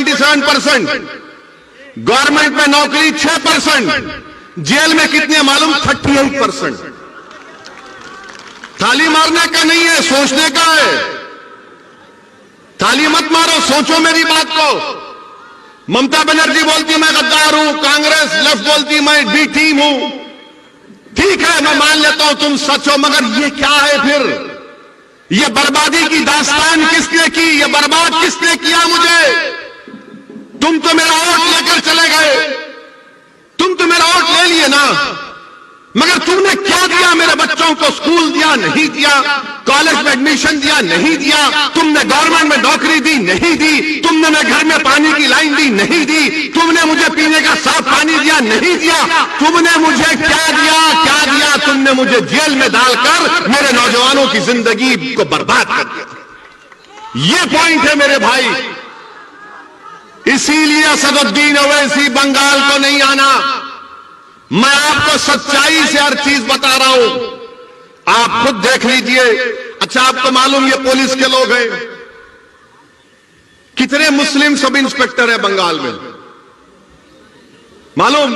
27%, government में नौकरी 6%, jail में कितने मालूम 38%। ताली मारने का नहीं है, सोचने का है। ताली मत मारो, सोचो मेरी बात को। ममता बनर्जी बोलती मैं गद्दार हूं, कांग्रेस लेफ्ट बोलती मैं बी टीम हूं। ठीक है, मैं मान लेता हूं तुम सच हो, मगर ये क्या है फिर? ये बर्बादी की दास्तान किसने की? ये बर्बाद किसने किया मुझे? तुम तो मेरा वोट लेकर चले गए, तुम तो मेरा वोट ले लिए ना, मगर तुमने क्या दिया? मेरे बच्चों को स्कूल दिया? नहीं दिया। कॉलेज में एडमिशन दिया? नहीं दिया। तुमने गवर्नमेंट में नौकरी दी? नहीं दी। तुमने मेरे घर में पानी की लाइन दी? नहीं दी। तुमने मुझे पीने का साफ पानी दिया? नहीं दिया। तुमने मुझे क्या दिया? क्या दिया? तुमने मुझे जेल में डालकर मेरे नौजवानों की जिंदगी को बर्बाद कर दिया। ये पॉइंट है मेरे भाई। इसीलिए असदुद्दीन ओवैसी बंगाल को नहीं आना। मैं आपको सच्चाई से हर चीज बता रहा हूं, आप खुद देख लीजिए। अच्छा, आपको मालूम ये पुलिस के लोग हैं, कितने मुस्लिम सब इंस्पेक्टर है बंगाल में? मालूम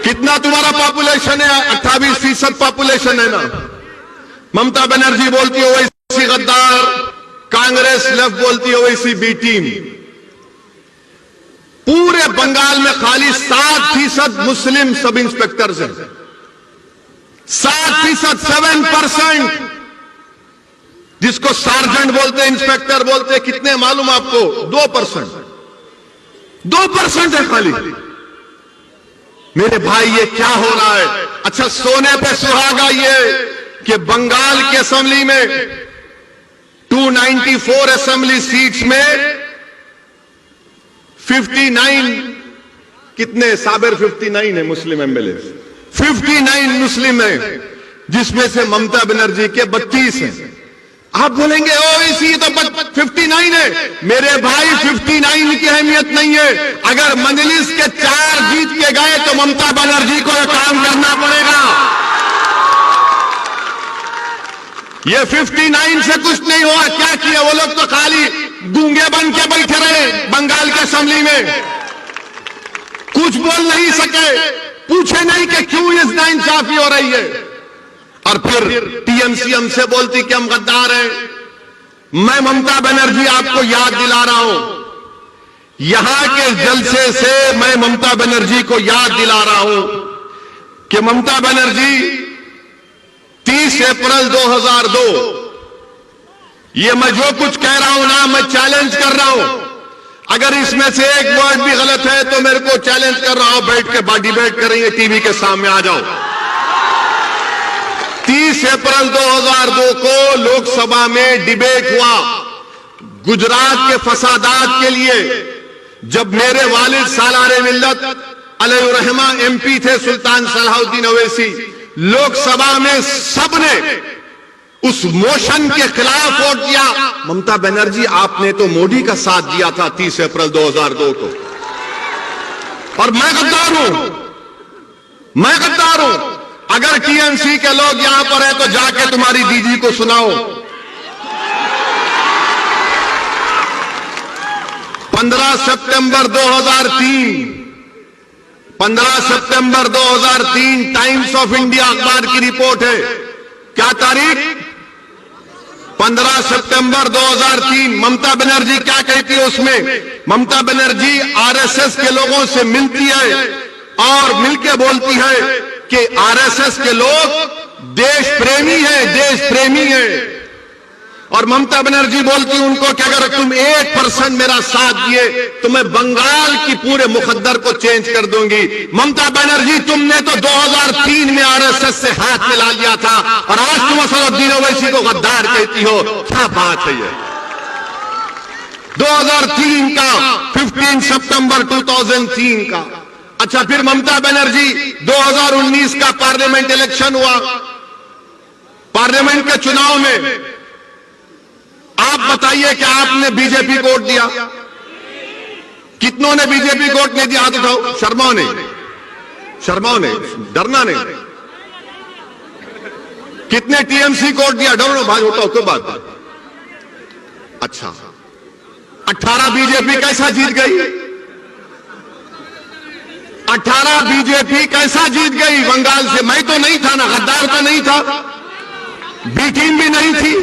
कितना तुम्हारा पॉपुलेशन है? 28% पॉपुलेशन है ना। ममता बनर्जी बोलती है ओवैसी गद्दार, कांग्रेस लेफ्ट बोलती है ओवैसी बी टीम। पूरे बंगाल में खाली 7% मुस्लिम सब इंस्पेक्टर्स हैं। 7%, 7%, जिसको सार्जेंट बोलते हैं, इंस्पेक्टर बोलते हैं। कितने मालूम आपको? 2%। 2% है खाली। मेरे भाई ये क्या हो रहा है? अच्छा, सोने पे सुहागा ये कि बंगाल की असेंबली में 294 असेंबली सीट्स में 59 कितने साबिर 59 है मुस्लिम एमएलए, 59 मुस्लिम है, जिसमें से ममता बनर्जी के 32 हैं। आप बोलेंगे ओवैसी तो 59 है। मेरे भाई 59 की अहमियत नहीं है। अगर मजलिस के 4 जीत के गए तो ममता बनर्जी को यह काम करना पड़ेगा। ये 59 से कुछ नहीं हुआ। क्या किया वो लोग? तो खाली गूंगे बन के बैठे रहे बंगाल के असेंबली में, कुछ बोल नहीं सके, पूछे नहीं कि क्यों इस नाइंसाफी हो रही है। और फिर टीएमसी हमसे बोलती कि हम गद्दार हैं। मैं ममता बनर्जी आपको याद दिला रहा हूं, यहां के जलसे से मैं ममता बनर्जी को याद दिला रहा हूं कि ममता बनर्जी 30 अप्रैल 2002, ये मैं जो कुछ कह रहा हूं ना, मैं चैलेंज कर रहा हूं। अगर इसमें से एक वर्ड भी गलत है तो मेरे को चैलेंज कर रहा हूं, बैठ के डिबेट करेंगे, टीवी के सामने आ जाओ। 30 अप्रैल 2002 को लोकसभा में डिबेट हुआ गुजरात के फसादात के लिए, जब मेरे वालिद सालारे मिल्लत अलैहिर्रहमा एमपी थे सुल्तान सलाहुद्दीन ओवैसी। लोकसभा में सबने उस मोशन के खिलाफ वोट दिया। ममता बनर्जी, आपने तो मोदी का साथ दिया था 30 अप्रैल 2002 को। और मैं गद्दार हूं, मैं गद्दार हूं। अगर टीएमसी के लोग यहां पर है तो जाके तुम्हारी दीदी को सुनाओ। 15 सितंबर 2003, 15 सितंबर 2003 टाइम्स ऑफ इंडिया अखबार की रिपोर्ट है। क्या तारीख? 15 सितंबर 2003। ममता बनर्जी क्या कहती है उसमें? ममता बनर्जी आरएसएस के लोगों से मिलती है और मिलके बोलती है कि आरएसएस के लोग देश प्रेमी हैं, देश प्रेमी हैं। और ममता बनर्जी बोलती उनको कि अगर तुम 1% मेरा साथ दिए तो मैं बंगाल की पूरे मुकद्दर को चेंज कर दूंगी। ममता बनर्जी, तुमने तो 2003 में आरएसएस से हाथ मिला लिया था और आज तुम असदुद्दीन ओवैसी को गद्दार कहती हो। क्या बात है ये? 2003 का 15 सितंबर 2003 का। अच्छा, फिर ममता बनर्जी 2019 का पार्लियामेंट इलेक्शन हुआ। पार्लियामेंट के चुनाव में आप बताइए कि आपने बीजेपी को वोट दिया? कितनों ने बीजेपी को वोट नहीं दिया? हाथ उठाओ। शर्माओ नहीं, शर्माओ नहीं, डरना नहीं। कितने टीएमसी को वोट दिया? डरो भाई, उठाओ, कोई बात। अच्छा, 18 बीजेपी कैसा जीत गई? 18 बीजेपी कैसा जीत गई बंगाल से? मैं तो नहीं था ना, गद्दार तो नहीं था, बी टीम भी नहीं थी,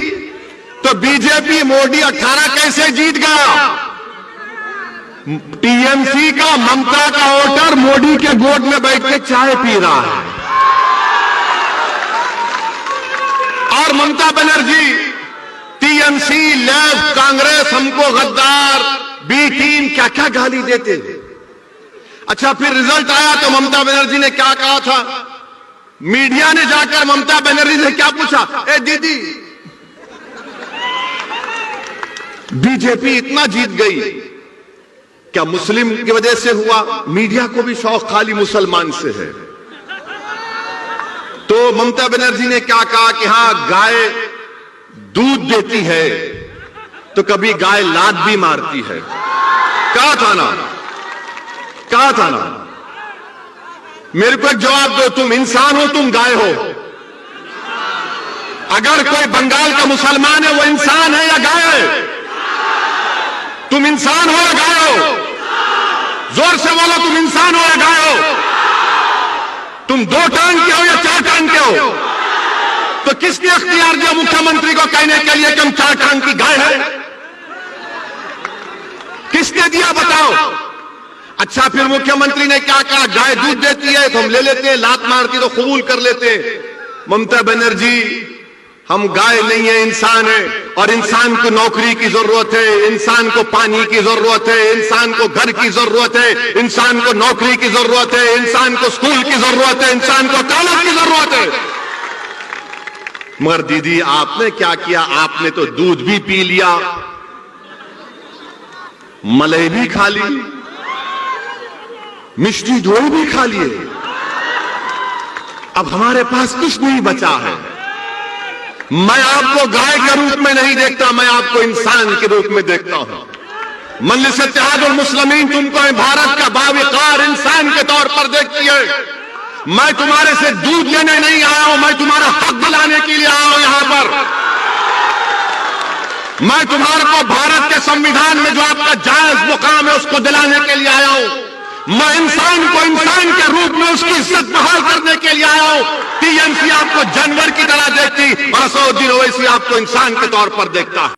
तो बीजेपी मोदी 18 कैसे जीत गया? टीएमसी का ममता का वोटर मोदी के गोद में बैठ के चाय पी रहा है, और ममता बनर्जी टीएमसी, लेफ्ट, कांग्रेस हमको गद्दार, बी टीम क्या क्या गाली देते। अच्छा, फिर रिजल्ट आया तो ममता बनर्जी ने क्या कहा था? मीडिया ने जाकर ममता बनर्जी से क्या पूछा? ए दीदी, बीजेपी इतना जीत गई, क्या मुस्लिम की वजह से हुआ? मीडिया को भी शौक खाली मुसलमान से है। तो ममता बनर्जी ने क्या कहा कि हां, गाय दूध देती है तो कभी गाय लात भी मारती है। कहा था ना, कहा था ना। मेरे को एक जवाब दो, तुम इंसान हो, तुम गाय हो? अगर कोई बंगाल का मुसलमान है, वो इंसान है या गाय है? तुम इंसान हो या गाय हो? जोर से बोलो, तुम इंसान हो या गाय हो? तुम 2 टांग के हो या 4 टांग के हो? तो किसने अख्तियार दिया मुख्यमंत्री को कहने के लिए कि हम 4 टांग की गाय है? किसने दिया बताओ? अच्छा, फिर मुख्यमंत्री ने क्या कहा? गाय दूध देती है तो हम ले लेते हैं, लात मारती तो कबूल कर लेते हैं। ममता बनर्जी, हम गाय नहीं है, इंसान है, और इंसान को नौकरी की जरूरत है, इंसान को पानी की जरूरत है, इंसान को घर की जरूरत है, इंसान को नौकरी की जरूरत है, इंसान को स्कूल की जरूरत है, इंसान को कॉलेज की जरूरत है। मगर दीदी, आपने क्या किया? आपने तो दूध भी पी लिया, मलाई भी खा ली, मिष्टी दोई भी खा लिए, अब हमारे पास कुछ नहीं बचा है। मैं आपको गाय के रूप में नहीं देखता, मैं आपको इंसान के रूप में देखता हूं। मजलिस इत्तेहादुल मुस्लिमीन तुमको भारत का बावकार इंसान के तौर पर देखती है। मैं तुम्हारे से दूध लेने नहीं आया हूं, मैं तुम्हारा हक दिलाने के लिए आया हूं यहां पर। मैं तुम्हारे को भारत के संविधान में जो आपका जायज मुकाम है उसको दिलाने के लिए आया हूं। मैं इंसान को इंसान के रूप में उसकी इज्जत बहाल करने के लिए आया हूं। टीएमसी आपको जानवर की तरह देखती और असदुद्दीन ओवैसी आपको इंसान के तौर पर देखता है।